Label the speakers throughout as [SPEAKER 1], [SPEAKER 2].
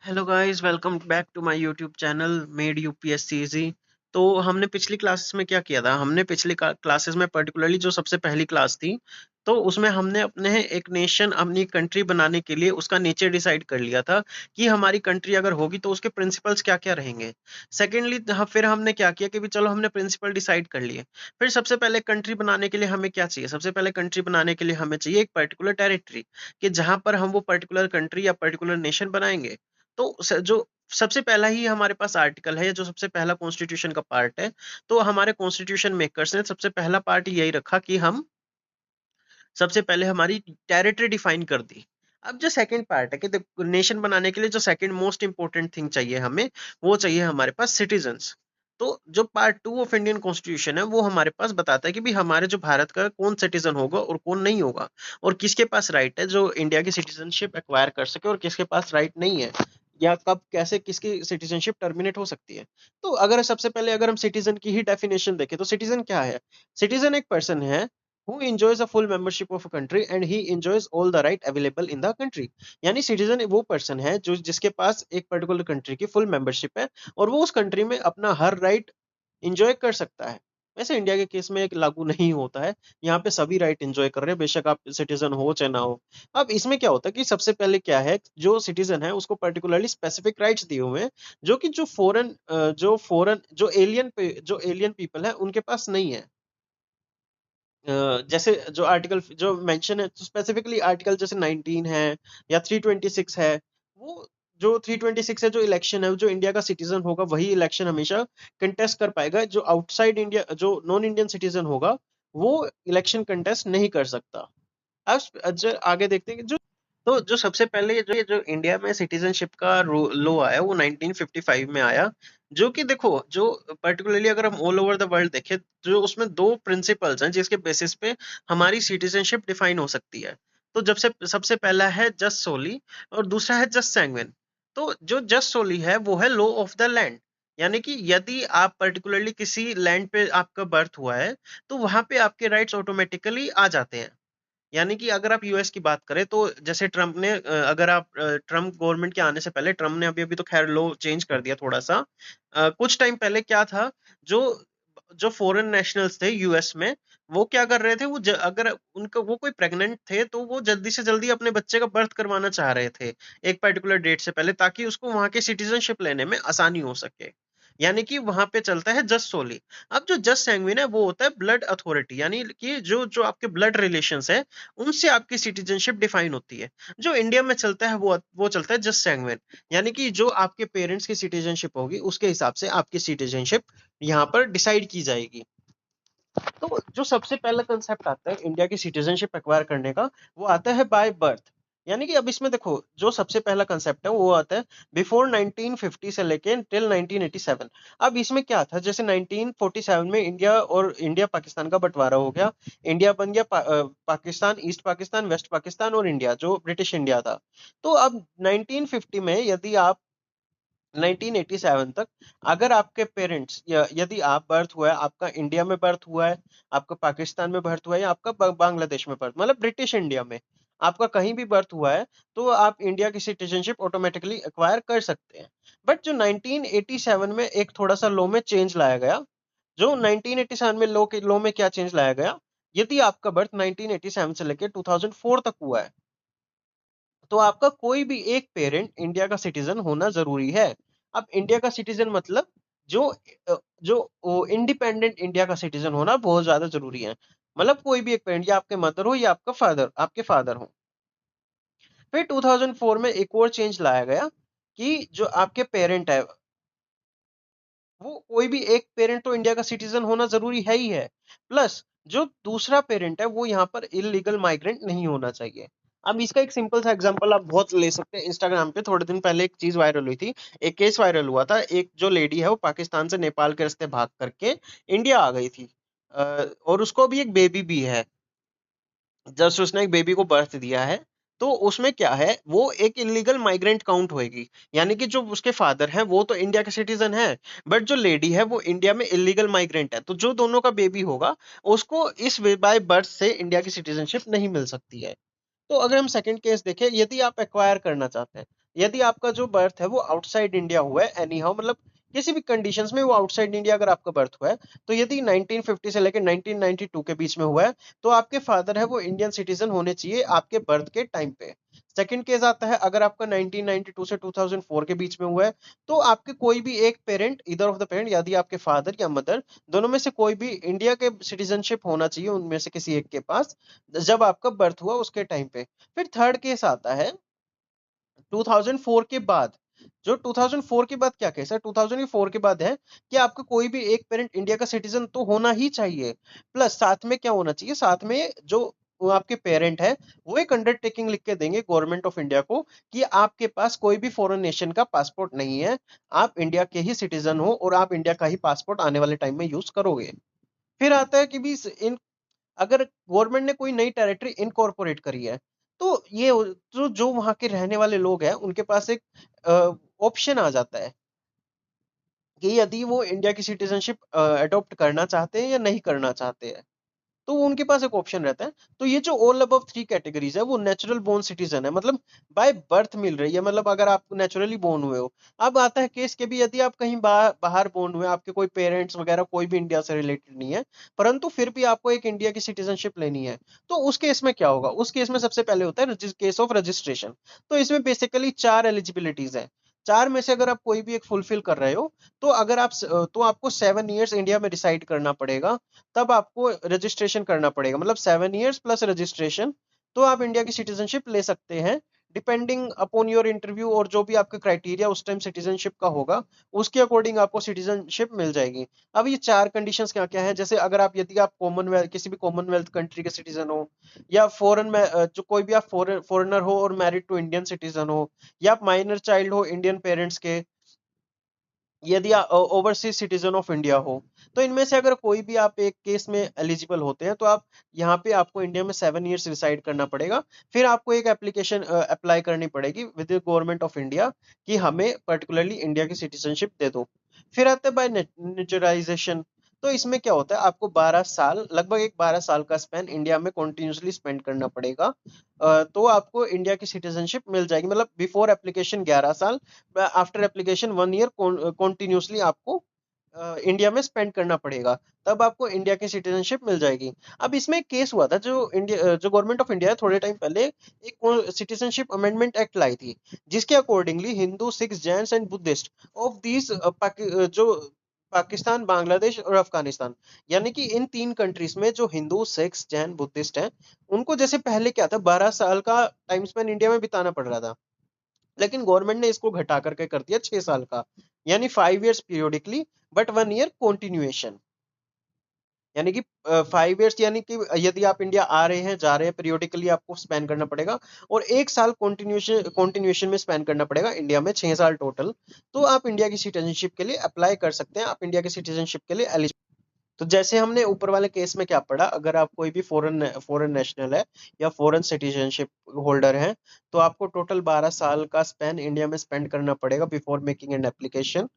[SPEAKER 1] Hello guys, welcome back to my YouTube channel made UPSC easy. तो हमने पिछली classes में क्या किया था? हमने पिछली क्लासेस में पर्टिकुलरली जो सबसे पहली क्लास थी, तो उसमें हमने अपने एक नेशन, अपनी कंट्री बनाने के लिए उसका नेचर डिसाइड कर लिया था कि हमारी कंट्री अगर होगी तो उसके प्रिंसिपल्स क्या क्या रहेंगे। सेकेंडली फिर हमने क्या किया कि भी चलो हमने प्रिंसिपल डिसाइड कर लिए। फिर सबसे पहले कंट्री बनाने के लिए हमें क्या चाहिए? सबसे पहले कंट्री बनाने के लिए हमें चाहिए एक पर्टिकुलर टेरिटरी, कि जहां पर हम वो पर्टिकुलर कंट्री या पर्टिकुलर नेशन बनाएंगे। तो जो सबसे पहला ही हमारे पास आर्टिकल है, जो सबसे पहला कॉन्स्टिट्यूशन का पार्ट है, तो हमारे कॉन्स्टिट्यूशन मेकर्स ने सबसे पहला पार्ट यही रखा कि हम सबसे पहले हमारी टेरिटरी डिफाइन कर दी। अब जो सेकंड पार्ट है कि नेशन बनाने के लिए जो सेकंड मोस्ट इंपॉर्टेंट थिंग चाहिए हमें, वो चाहिए हमारे पास सिटीजन्स। तो जो पार्ट 2 ऑफ इंडियन कॉन्स्टिट्यूशन है वो हमारे पास बताता है कि भी हमारे जो भारत का कौन सिटीजन होगा और कौन नहीं होगा, और किसके पास राइट है जो इंडिया की सिटीजनशिप एक्वायर कर सके और किसके पास राइट नहीं है, या कब कैसे किसकी सिटीजनशिप टर्मिनेट हो सकती है। तो अगर सबसे पहले अगर हम सिटीजन की ही डेफिनेशन देखें तो सिटीजन क्या है? सिटीजन एक पर्सन है who enjoys a full membership of a country and he enjoys all the right available in the country। यानी सिटीजन वो पर्सन है जो जिसके पास एक पर्टिकुलर कंट्री की फुल मेंबरशिप है और वो उस कंट्री में अपना हर राइट एंजॉय कर सकता है। वैसे इंडिया के केस में एक लागू नहीं होता है, यहाँ पे सभी राइट एंजॉय कर रहे हैं, बेशक आप सिटीजन हो चाहे ना हो। अब इसमें क्या होता है कि सबसे पहले क्या है, जो सिटीजन है उसको पर्टिकुलरली स्पेसिफिक राइट्स दिए हुए हैं, जो कि जो एलियन पीपल है उनके पास नहीं है। जैसे जो आर्टिकल जो मेंशन है, तो स्पेसिफिकली आर्टिकल जैसे 19 है या 326 है। वो जो 326 है, जो इलेक्शन है, जो इंडिया का सिटीजन होगा वही इलेक्शन हमेशा कंटेस्ट कर पाएगा। जो आउटसाइड इंडिया, जो नॉन इंडियन सिटीजन होगा, वो इलेक्शन कंटेस्ट नहीं कर सकता। अब आगे देखते हैं कि जो सबसे पहले जो इंडिया में सिटीजनशिप का लॉ आया वो 1955 में आया। जो कि देखो, जो पर्टिकुलरली अगर हम ऑल ओवर द वर्ल्ड देखें, जो उसमें दो प्रिंसिपल्स हैं जिसके बेसिस पे हमारी सिटीजनशिप डिफाइन हो सकती है। तो जब से सबसे पहला है जस्ट सोली और दूसरा है जस्ट सैंग्विन। तो जो जस्ट सोली है वो है लॉ ऑफ द लैंड, यानी कि यदि आप पर्टिकुलरली किसी लैंड पे आपका बर्थ हुआ है तो वहां पे आपके राइट्स ऑटोमेटिकली आ जाते हैं। यानी कि अगर आप यूएस की बात करें तो जैसे ट्रम्प ने अगर आप ट्रम्प गवर्नमेंट के आने से पहले, ट्रम्प ने अभी अभी तो खैर लो चेंज कर दिया थोड़ा सा। कुछ टाइम पहले क्या था, जो जो फॉरेन नेशनल्स थे यूएस में, वो क्या कर रहे थे, अगर उनका वो कोई प्रेग्नेंट थे तो वो जल्दी से जल्दी अपने बच्चे का बर्थ करवाना चाह रहे थे एक पर्टिकुलर डेट से पहले, ताकि उसको वहां के सिटीजनशिप लेने में आसानी हो सके। यानी कि वहां पे चलता है जस्ट सोली। अब जो जस्ट सैंग्विन है वो होता है ब्लड अथॉरिटी, यानी कि जो जो आपके ब्लड रिलेशंस है उनसे आपकी सिटीजनशिप डिफाइन होती है। जो इंडिया में चलता है वो चलता है जस्ट सैंग्विन, यानी कि जो आपके पेरेंट्स की सिटीजनशिप होगी उसके हिसाब से आपकी सिटीजनशिप यहाँ पर डिसाइड की जाएगी। तो जो सबसे पहला कंसेप्ट आता है इंडिया की सिटीजनशिप एक्वायर करने का, वो आता है बाय बर्थ। यानी कि अब इसमें देखो, जो सबसे पहला कंसेप्ट है वो आता है बिफोर 1950 से लेके टिल 1987। अब इसमें क्या था, जैसे 1947 में इंडिया पाकिस्तान का बंटवारा हो गया। इंडिया बन गया पाकिस्तान, ईस्ट पाकिस्तान, वेस्ट पाकिस्तान और इंडिया जो ब्रिटिश इंडिया था। तो अब 1950 में यदि आप 1987 तक अगर आपके पेरेंट्स, या यदि आप बर्थ हुआ है, आपका इंडिया में बर्थ हुआ है, आपका पाकिस्तान में बर्थ हुआ है, या आपका बांग्लादेश में बर्थ, मतलब ब्रिटिश इंडिया में आपका कहीं भी बर्थ हुआ है, तो आप इंडिया की सिटीजनशिप ऑटोमेटिकली एक्वायर कर सकते हैं। बट जो 1987 में एक थोड़ा सा लॉ में चेंज लाया गया, जो 1987 में लॉ में क्या चेंज लाया गया, यदि आपका बर्थ 1987 से लेकर 2004 तक हुआ है, तो आपका कोई भी एक पेरेंट इंडिया का सिटीजन होना जरूरी है। अब इंडिया का सिटीजन मतलब जो जो इंडिपेंडेंट इंडिया का सिटीजन होना बहुत ज्यादा जरूरी है। मतलब कोई भी एक पेरेंट, या आपके मदर हो या आपके फादर हो। फिर 2004 में एक और चेंज लाया गया कि जो आपके पेरेंट है, वो कोई भी एक पेरेंट तो इंडिया का सिटीजन होना जरूरी है ही है, प्लस जो दूसरा पेरेंट है वो यहाँ पर इलीगल माइग्रेंट नहीं होना चाहिए। अब इसका एक सिंपल सा एग्जांपल आप बहुत ले सकते हैं। इंस्टाग्राम पे थोड़े दिन पहले एक चीज वायरल हुई थी, एक केस वायरल हुआ था। एक जो लेडी है वो पाकिस्तान से नेपाल के रास्ते भाग करके इंडिया आ गई थी, और उसको भी एक बेबी भी है। जस्ट उसने एक बेबी को बर्थ दिया है, तो उसमें क्या है, वो एक इलीगल माइग्रेंट काउंट होएगी। यानी कि जो उसके फादर हैं वो तो इंडिया के सिटीजन है, बट जो लेडी है वो इंडिया में इलीगल माइग्रेंट है। तो जो दोनों का बेबी होगा उसको इस बाय बर्थ से इंडिया की सिटीजनशिप नहीं मिल सकती है। तो अगर हम सेकंड केस देखें, यदि आप एक्वायर करना चाहते हैं, यदि आपका जो बर्थ है वो आउटसाइड इंडिया हुआ है एनी हाउ, मतलब किसी भी कंडीशंस में वो आउटसाइड इंडिया अगर आपका बर्थ हुआ है, तो यदि 1950 से लेकर 1992 के बीच में हुआ है, तो आपके फादर है वो इंडियन सिटीजन होने चाहिए आपके बर्थ के टाइम पे। सेकंड केस आता है अगर आपका 1992 से 2004 के बीच में हुआ है, तो आपके कोई भी एक पेरेंट, इधर ऑफ द पेरेंट, यदि आपके फादर या मदर दोनों में से कोई भी इंडिया के सिटीजनशिप होना चाहिए उनमें से किसी एक के पास, जब आपका बर्थ हुआ उसके टाइम पे। फिर थर्ड केस आता है 2004 के बाद। जो 2004 के बाद क्या केस है, 2004 के बाद है कि आपका कोई भी एक पेरेंट इंडिया का सिटीजन तो होना ही चाहिए, प्लस साथ में क्या होना चाहिए, साथ में जो वो आपके पेरेंट है वो एक अंडरटेकिंग लिख के देंगे गवर्नमेंट ऑफ इंडिया को कि आपके पास कोई भी फॉरेन नेशन का पासपोर्ट नहीं है, आप इंडिया के ही सिटीजन हो और आप इंडिया का ही पासपोर्ट आने वाले टाइम में यूज करोगे। फिर आता है कि भी इन अगर गवर्नमेंट ने कोई नई टेरिटरी इनकॉर्पोरेट करी है, तो ये जो जो वहां के रहने वाले लोग हैं उनके पास एक ऑप्शन आ जाता है कि यदि वो इंडिया की सिटीजनशिप अडॉप्ट करना चाहते हैं या नहीं करना चाहते हैं, तो वो उनके पास एक ऑप्शन रहता है। तो ये जो ऑल अबव थ्री कैटेगरीज है वो नेचुरल बोर्न सिटीजन है, मतलब बाय बर्थ मिल रही है, मतलब अगर आप नेचुरली बोर्न हुए हो। अब आता है केस के भी, यदि आप कहीं बाहर बोर्न हुए, आपके कोई पेरेंट्स वगैरह कोई भी इंडिया से रिलेटेड नहीं है, परंतु फिर भी आपको एक इंडिया की सिटीजनशिप लेनी है, तो उस केस में क्या होगा, उस केस में सबसे पहले होता है केस ऑफ रजिस्ट्रेशन। तो इसमें बेसिकली चार एलिजिबिलिटीज है, चार में से अगर आप कोई भी एक फुलफिल कर रहे हो, तो अगर आप तो आपको 7 ईयर्स इंडिया में रिसाइड करना पड़ेगा, तब आपको रजिस्ट्रेशन करना पड़ेगा, मतलब 7 ईयर्स प्लस रजिस्ट्रेशन, तो आप इंडिया की सिटीजनशिप ले सकते हैं, डिपेंडिंग अपॉन योर इंटरव्यू और जो भी आपका क्राइटेरिया उस टाइम सिटीजनशिप का होगा, उसके अकॉर्डिंग आपको सिटीजनशिप मिल जाएगी। अब ये चार कंडीशंस क्या क्या है, जैसे अगर आप, यदि आप कॉमनवेल्थ, किसी भी कॉमनवेल्थ कंट्री के सिटीजन हो, या फॉरेन में जो कोई भी आप फॉरेनर हो और मैरिड टू इंडियन सिटीजन हो, या आप माइनर चाइल्ड हो इंडियन पेरेंट्स के, यदि आप ओवरसीज सिटीजन ऑफ इंडिया हो, तो इनमें से अगर कोई भी आप एक केस में एलिजिबल होते हैं, तो आप यहाँ पे आपको इंडिया में 7 ईयर्स रिसाइड करना पड़ेगा। फिर आपको एक एप्लीकेशन अप्लाई करनी पड़ेगी विद गवर्नमेंट ऑफ इंडिया कि हमें पर्टिकुलरली इंडिया की सिटीजनशिप दे दो। फिर आता है बाय नेचुरलाइजेशन। तो इसमें क्या होता है, आपको 12 साल, लगभग एक 12 साल का स्पेन इंडिया में कॉन्टिन्यूसली स्पेंड करना पड़ेगा, तो आपको इंडिया की सिटीजनशिप मिल जाएगी, मतलब बिफोर एप्लीकेशन 11 साल, आफ्टर एप्लीकेशन 1 ईयर कॉन्टिन्यूसली आपको इंडिया में स्पेंड करना पड़ेगा, तब आपको इंडिया की सिटीजनशिप मिल जाएगी। अब इसमें एक केस हुआ था, जो इंडिया, जो गवर्नमेंट ऑफ इंडिया थोड़े टाइम पहले एक सिटीजनशिप अमेंडमेंट एक्ट लाई थी, जिसके accordingly Hindu, Sikhs, Jains and Buddhist of these जो पाकिस्तान, बांग्लादेश और अफगानिस्तान, यानी कि इन तीन कंट्रीज में जो हिंदू, सिख्स, जैन, बुद्धिस्ट हैं, उनको जैसे पहले क्या था, 12 साल का टाइम स्पेंड इंडिया में बिताना पड़ रहा था, लेकिन गवर्नमेंट ने इसको घटा करके कर दिया 6 साल का, यानी 5 years periodically but 1 year continuation. यानी कि 5 ईयर्स, यानी कि यदि आप इंडिया आ रहे हैं, जा रहे हैं, पीरियोडिकली आपको स्पेंड करना पड़ेगा, और 1 साल कॉन्टिन्यूएशन कॉन्टिन्यूएशन में स्पेंड करना पड़ेगा इंडिया में, 6 साल टोटल। तो आप इंडिया की सिटीजनशिप के लिए अप्लाई कर सकते हैं, आप इंडिया की सिटीजनशिप के लिए एलिजिबल। तो जैसे हमने ऊपर वाले केस में क्या पढ़ा, अगर आप कोई भी फॉरेन फॉरेन नेशनल है या फॉरेन सिटीजनशिप होल्डर है, तो आपको टोटल 12 साल का स्पेन इंडिया में स्पेंड करना पड़ेगा बिफोर मेकिंग एन एप्लीकेशन।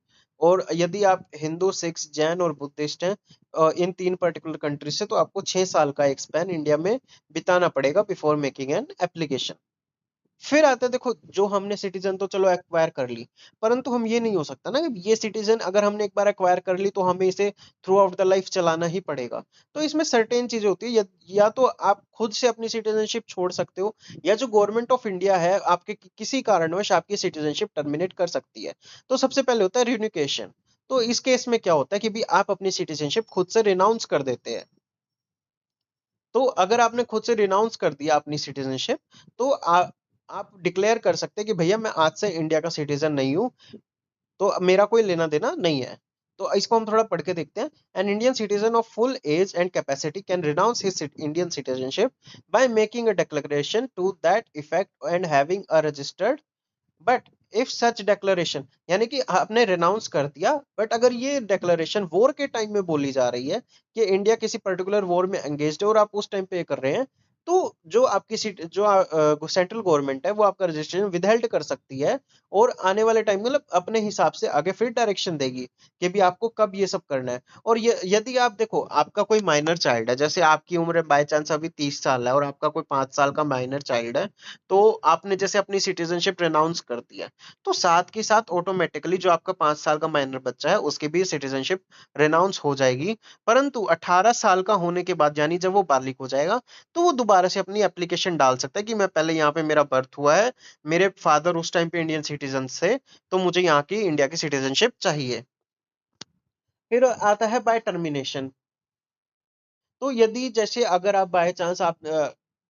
[SPEAKER 1] और यदि आप हिंदू, सिख्स, जैन और बुद्धिस्ट हैं, इन तीन पर्टिकुलर कंट्री से, तो आपको 6 साल का एक स्पेन इंडिया में बिताना पड़ेगा बिफोर मेकिंग एन एप्लीकेशन। फिर आता है, देखो, जो हमने सिटीजन तो चलो एक्वायर कर ली, परंतु हम ये नहीं हो सकता ना कि ये सिटीजन अगर हमने एक बार एक्वायर कर ली तो हमें इसे थ्रू आउट द लाइफ चलाना ही पड़ेगा। तो इसमें सर्टेन चीजें होती है, या तो आप खुद से अपनी सिटीजनशिप छोड़ सकते हो, या जो गवर्नमेंट ऑफ इंडिया है आपके किसी कारणवश आपकी सिटीजनशिप टर्मिनेट कर सकती है। तो सबसे पहले होता है रिन्यूकेशन। तो इस केस में क्या होता है कि भी आप अपनी सिटीजनशिप खुद से रिनाउंस कर देते हैं। तो अगर आपने खुद से रिनाउंस कर दिया अपनी सिटीजनशिप, तो आप डिक्लेयर कर सकते हैं कि भैया मैं आज से इंडिया का सिटीजन नहीं हूँ, तो मेरा कोई लेना देना नहीं है। तो इसको हम थोड़ा पढ़ के देखते हैं। An Indian citizen of full age and capacity can renounce his Indian citizenship by making a declaration to that effect and having a registered, but if such declaration, यानी कि आपने रिनाउंस कर दिया, बट अगर ये डेक्लेरेशन वॉर के time में बोली जा रही है कि इंडिया किसी पर्टिकुलर वॉर में एंगेज्ड है और आप उस टाइम पे कर रहे हैं, तो जो आपकी सीट जो सेंट्रल गवर्नमेंट है वो आपका रजिस्ट्रेशन विदहेल्ड कर सकती है, और आने वाले टाइम में मतलब अपने हिसाब से आगे फिर डायरेक्शन देगी कि भी आपको कब ये सब करना है। और ये यदि आप देखो आपका कोई माइनर चाइल्ड है, जैसे आपकी उम्र बाय चांस अभी 30 साल है और आपका कोई 5 साल का माइनर चाइल्ड है, तो आपने जैसे अपनी सिटीजनशिप रिनाउंस कर दिया, तो साथ के साथ ऑटोमेटिकली जो आपका 5 साल का माइनर बच्चा है उसकी भी सिटीजनशिप रिनाउंस हो जाएगी। परंतु 18 साल का होने के बाद यानी जब वो बालिग हो जाएगा, तो वो दोबारा से अपनी एप्लीकेशन डाल सकता है कि मैं पहले यहाँ पे मेरा बर्थ हुआ है, मेरे फादर उस टाइम पे इंडियन सिटीजन से, तो मुझे यहाँ की इंडिया की सिटीजनशिप चाहिए। फिर आता है बाय टर्मिनेशन। तो यदि जैसे अगर आप बाय चांस आप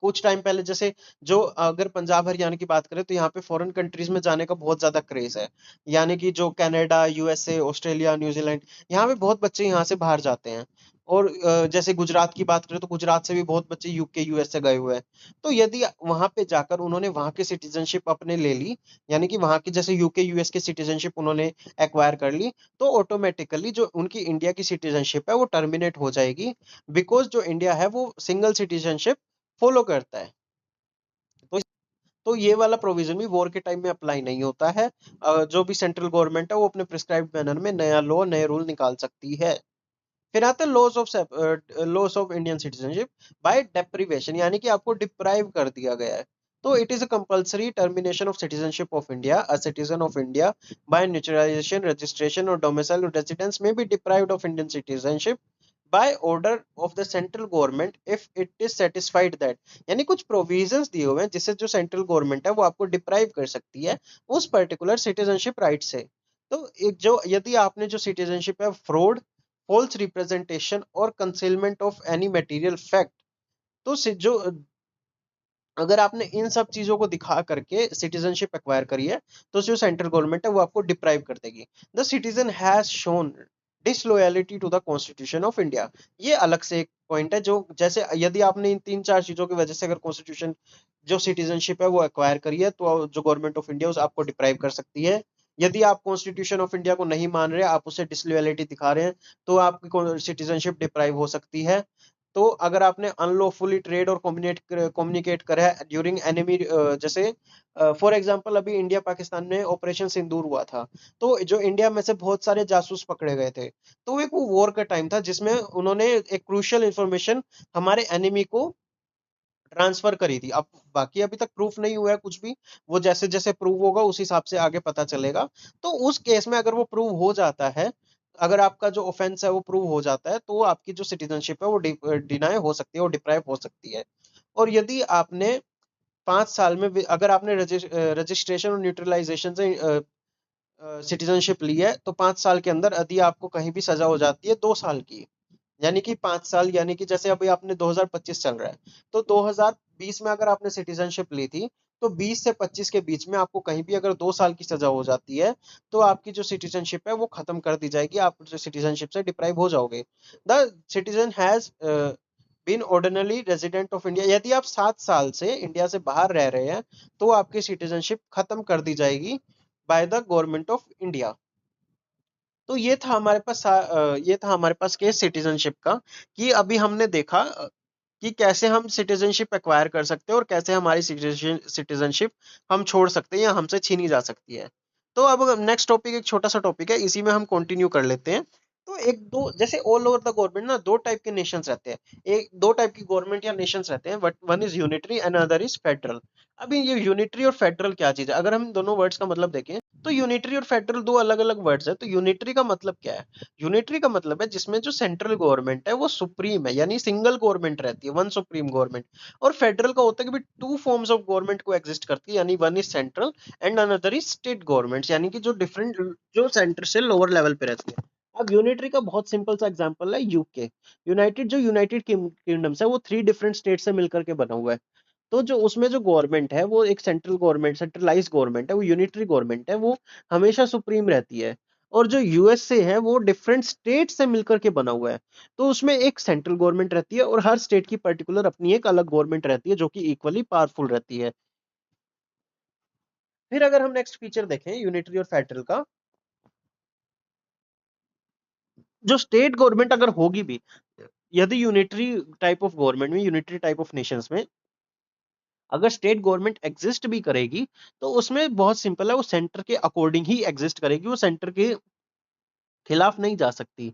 [SPEAKER 1] कुछ टाइम पहले जैसे जो अगर पंजाब हरियाणा की बात करें तो यहाँ पे फॉरेन कंट्रीज में जाने का बहुत ज्यादा क्रेज है, यानी कि जो कनाडा, यूएसए, ऑस्ट्रेलिया, न्यूजीलैंड, यहाँ पे बहुत बच्चे यहाँ से बाहर जाते हैं। और जैसे गुजरात की बात करें तो गुजरात से भी बहुत बच्चे यूके, यूएसए गए हुए हैं। तो यदि वहां पे जाकर उन्होंने वहां की सिटीजनशिप अपने ले ली, यानी कि वहां की जैसे यूके, यूएस की सिटीजनशिप उन्होंने एक्वायर कर ली, तो ऑटोमेटिकली जो उनकी इंडिया की सिटीजनशिप है वो टर्मिनेट हो जाएगी, बिकॉज जो इंडिया है वो सिंगल सिटीजनशिप फॉलो करता है। तो तो ये वाला प्रोविजन भी वॉर के टाइम में अप्लाई नहीं होता है। जो भी सेंट्रल गवर्नमेंट है वो अपने प्रिस्क्राइब्ड मैनर में नया लॉ, नए रूल निकाल सकती है। फिर आते हैं loss of Indian citizenship bye deprivation, यानी कि आपको डिप्राइव कर दिया गया है। तो it is a compulsory termination of citizenship of India, a citizen of India by naturalisation, registration और डोमिसाइल रेजिडेंस में B deprived of Indian citizenship by order of the central government if it is satisfied that, यानी कुछ provisions दिए हुए हैं जिससे जो central government है वो आपको डिप्राइव कर सकती है उस पर्टिकुलर सिटीजनशिप राइट से। तो एक जो यदि आपने जो सिटीजनशिप है फ्रॉड, फॉल्स रिप्रेजेंटेशन और concealment of any material fact, तो जो अगर आपने इन सब चीजों को दिखा करके सिटीजनशिप एक्वायर करी है, तो जो सेंट्रल गवर्नमेंट है वो आपको डिप्राइव कर देगी। The citizen has shown disloyalty to the constitution of India. ये अलग से एक पॉइंट है, जो जैसे यदि आपने इन 3-4 चीजों की वजह से अगर कॉन्स्टिट्यूशन जो सिटीजनशिप है वो एक्वायर करी है, तो जो गवर्नमेंट ऑफ इंडिया उस आपको डिप्राइव कर सकती है। यदि आप कॉन्स्टिट्यूशन ऑफ इंडिया को नहीं मान रहे, आप उसे डिसलॉयलिटी दिखा रहे हैं, तो आपकी सिटीजनशिप डिप्राइव हो सकती है। तो अगर आपने अनलॉफुली ट्रेड और कम्युनिकेट करा है ड्यूरिंग एनिमी, जैसे फॉर एग्जांपल अभी इंडिया पाकिस्तान में ऑपरेशन सिंदूर हुआ था, तो जो इंडिया में से बहुत सारे जासूस पकड़े गए थे, तो एक वो वॉर का टाइम था जिसमें उन्होंने एक क्रूशियल इंफॉर्मेशन हमारे एनिमी को ट्रांसफर करी थी। अब बाकी अभी तक प्रूफ नहीं हुआ है कुछ भी, वो जैसे जैसे प्रूव होगा उस हिसाब से आगे पता चलेगा। तो उस केस में अगर वो प्रूव हो जाता है, अगर आपका जो ऑफेंस है वो प्रूव हो जाता है, तो आपकी जो सिटीजनशिप है वो डिनाई हो सकती है और डिप्राइव हो सकती है। और यदि आपने 5 साल में अगर आपने रजिस्ट्रेशन और न्यूट्रलाइजेशन से सिटीजनशिप ली है, तो 5 साल के अंदर यदि आपको कहीं भी सजा हो जाती है 2 साल की, यानी कि 5 साल, यानी कि जैसे अभी आपने 2025 चल रहा है, तो 2020 में अगर आपने सिटीजनशिप ली थी, तो 20 से 25 के बीच में आपको कहीं भी अगर 2 साल की सजा हो जाती है, तो आपकी जो सिटीजनशिप है वो खत्म कर दी जाएगी, आप सिटीजनशिप से डिप्राइव हो जाओगे। The citizen has been ordinary resident of India, यदि आप 7 साल से इंडिया से बाहर रह रहे हैं, तो आपकी सिटीजनशिप खत्म कर दी जाएगी by the government of India. तो ये था हमारे पास केस सिटीजनशिप का, कि अभी हमने देखा कि कैसे हम सिटीजनशिप एक्वायर कर सकते हैं और कैसे हमारी सिटीजनशिप हम छोड़ सकते हैं या हमसे छीनी जा सकती है। तो अब नेक्स्ट टॉपिक एक छोटा सा टॉपिक है, इसी में हम कंटिन्यू कर लेते हैं। तो एक दो जैसे ऑल ओवर द गवर्नमेंट ना दो टाइप के नेशंस रहते हैं, एक दो टाइप की गवर्नमेंट या नेशंस रहते हैं, but one is unitary and other is federal. अभी ये यूनिटरी और फेडरल क्या चीज है, अगर हम दोनों वर्ड्स का मतलब देखें, तो यूनिटरी और फेडरल दो अलग अलग वर्ड्स है। तो यूनिटरी का मतलब क्या है? यूनिटरी का मतलब है जिसमें जो सेंट्रल गवर्नमेंट है वो सुप्रीम है, यानी सिंगल गवर्नमेंट रहती है, वन सुप्रीम गवर्नमेंट। और फेडरल का होता है कि टू फॉर्म्स ऑफ गवर्नमेंट को एग्जिस्ट करती है, यानी one is central and another is state government, यानी कि जो डिफरेंट, जो सेंटर से लोअर लेवल पे रहती है। अब यूनिटरी का बहुत सिंपल सा एग्जांपल है यूके। यूनाइटेड किंगडम्स है वो 3 डिफरेंट स्टेट से मिलकर के बना हुआ है। तो जो उसमें जो गवर्नमेंट है वो एक सेंट्रल गवर्नमेंट, सेंट्रलाइज्ड गवर्नमेंट है, वो यूनिटरी गवर्नमेंट है, वो हमेशा सुप्रीम रहती है। और जो यूएसए है वो डिफरेंट स्टेट से मिलकर के बना हुआ है, तो उसमें एक सेंट्रल गवर्नमेंट रहती है और हर स्टेट की पर्टिकुलर अपनी एक अलग गवर्नमेंट रहती है जो कि इक्वली पावरफुल रहती है। फिर अगर हम नेक्स्ट फीचर देखें यूनिटरी और फेडरल का, जो स्टेट गवर्नमेंट अगर होगी भी, यदि यूनिटरी टाइप ऑफ गवर्नमेंट में, यूनिटरी टाइप ऑफ नेशंस में अगर स्टेट गवर्नमेंट एग्जिस्ट भी करेगी तो उसमें बहुत सिंपल है, वो सेंटर के अकॉर्डिंग ही एग्जिस्ट करेगी, वो सेंटर के खिलाफ नहीं जा सकती।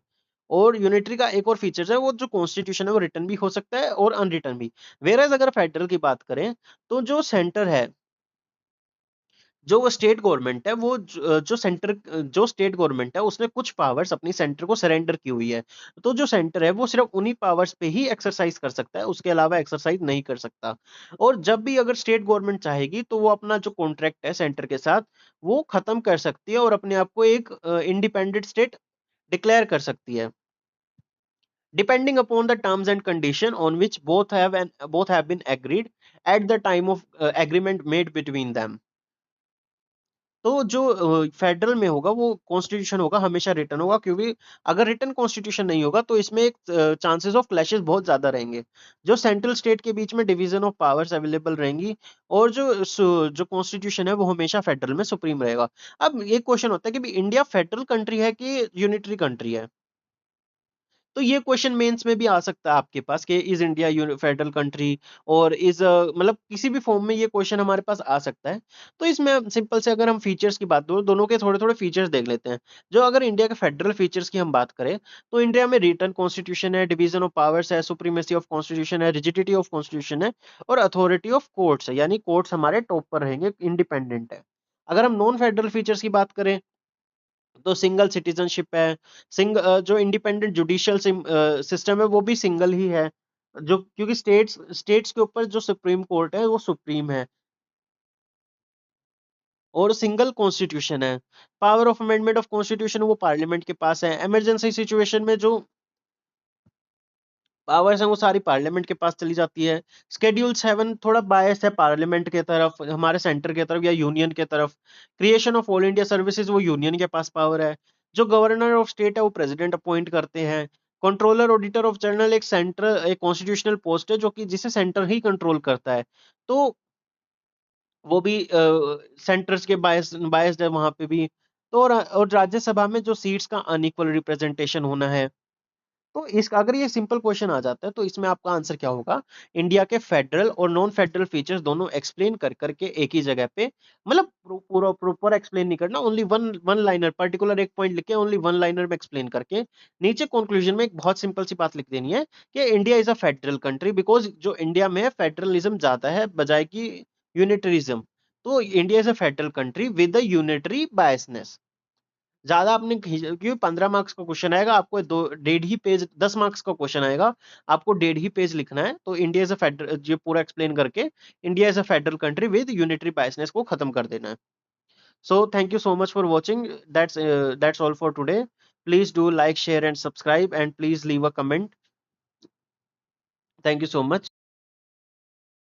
[SPEAKER 1] और यूनिटरी का एक और फीचर है, वो जो कॉन्स्टिट्यूशन है वो रिटन भी हो सकता है और अनरिटन भी। वेयर अगर फेडरल की बात करें तो जो सेंटर है, जो वो स्टेट गवर्नमेंट है, वो जो सेंटर, जो स्टेट गवर्नमेंट है उसने कुछ पावर्स अपनी सेंटर को सरेंडर की हुई है। तो जो सेंटर है वो सिर्फ उन्हीं पावर्स पे ही एक्सरसाइज कर सकता है, उसके अलावा एक्सरसाइज नहीं कर सकता। और जब भी अगर स्टेट गवर्नमेंट चाहेगी तो वो अपना जो कॉन्ट्रैक्ट है सेंटर के साथ वो खत्म कर सकती है और अपने आप को एक इंडिपेंडेंट स्टेट डिक्लेयर कर सकती है, depending upon the terms and condition on which both have been agreed at the time of agreement made between them। तो जो फेडरल में होगा वो कॉन्स्टिट्यूशन होगा हमेशा रिटन होगा, क्योंकि अगर रिटन कॉन्स्टिट्यूशन नहीं होगा तो इसमें एक चांसेस ऑफ क्लैशेस बहुत ज्यादा रहेंगे, जो सेंट्रल स्टेट के बीच में डिवीजन ऑफ पावर्स अवेलेबल रहेंगी, और जो कॉन्स्टिट्यूशन है वो हमेशा फेडरल में सुप्रीम रहेगा। अब एक क्वेश्चन होता है कि भी इंडिया फेडरल कंट्री है कि यूनिटरी कंट्री है? तो ये क्वेश्चन मेंस में भी आ सकता है आपके पास कि इज इंडिया फेडरल कंट्री, और इज मतलब किसी भी फॉर्म में ये क्वेश्चन हमारे पास आ सकता है। तो इसमें सिंपल से अगर हम फीचर्स की बात करें, दोनों के थोड़े थोड़े फीचर्स देख लेते हैं। जो अगर इंडिया के फेडरल फीचर्स की हम बात करें तो इंडिया में रिटर्न कॉन्स्टिट्यूशन है, डिवीजन ऑफ पावर्स है, सुप्रीमेसी ऑफ कॉन्स्टिट्यूशन है, रिजिडिटी ऑफ कॉन्स्टिट्यूशन है, और अथॉरिटी ऑफ कोर्ट्स है, यानी कोर्ट्स हमारे टॉप पर रहेंगे, इंडिपेंडेंट है। अगर हम नॉन फेडरल फीचर्स की बात करें तो सिंगल सिटीजनशिप है, जो इंडिपेंडेंट जुडिशियल सिस्टम है वो भी सिंगल ही है, जो क्योंकि स्टेट्स के ऊपर जो सुप्रीम कोर्ट है वो सुप्रीम है, और सिंगल कॉन्स्टिट्यूशन है। Power of amendment of constitution वो पार्लियामेंट के पास है। इमरजेंसी सिचुएशन में जो पावर्स हैं वो सारी पार्लियामेंट के पास चली जाती है। शेड्यूल 7 थोड़ा बायस है पार्लियामेंट के तरफ, हमारे सेंटर के तरफ या यूनियन के तरफ। Creation of all India services वो यूनियन के पास पावर है। जो गवर्नर ऑफ स्टेट है वो प्रेसिडेंट अपॉइंट करते हैं। कंट्रोलर ऑडिटर ऑफ जनरल एक सेंटर, एक कॉन्स्टिट्यूशनल पोस्ट है जो कि जिसे सेंटर ही कंट्रोल करता है। तो वो भी सेंटर्स के बायस्ड है वहां पे भी। तो और राज्यसभा में जो सीट्स का अनइक्वल रिप्रेजेंटेशन होना है। तो इस अगर ये सिंपल क्वेश्चन आ जाता है तो इसमें आपका आंसर क्या होगा? इंडिया के फेडरल और नॉन फेडरल फीचर्स दोनों एक्सप्लेन कर करके एक ही जगह पे, मतलब पूरा प्रॉपर एक्सप्लेन नहीं करना, only one one liner, particular एक पॉइंट लिख के ओनली वन लाइनर में एक्सप्लेन करके नीचे कंक्लूजन में एक बहुत सिंपल सी बात लिख देनी है कि India is a federal country, because जो इंडिया में फेडरलिज्म ज्यादा है बजाय की यूनिटरिज्म। तो India is a federal country with the unitary biasness. ज्यादा आपने क्योंकि 15 मार्क्स का क्वेश्चन आएगा, आपको दो डेढ़ ही पेज, 10 मार्क्स का क्वेश्चन आएगा, आपको डेढ़ ही पेज लिखना है। तो इंडिया इज अ फेडरल, ये पूरा एक्सप्लेन करके India is a federal country with unitary biasness को खत्म कर देना है। So thank you so much for watching. That's all for today. Please do like share and subscribe and please leave a comment. Thank you so much.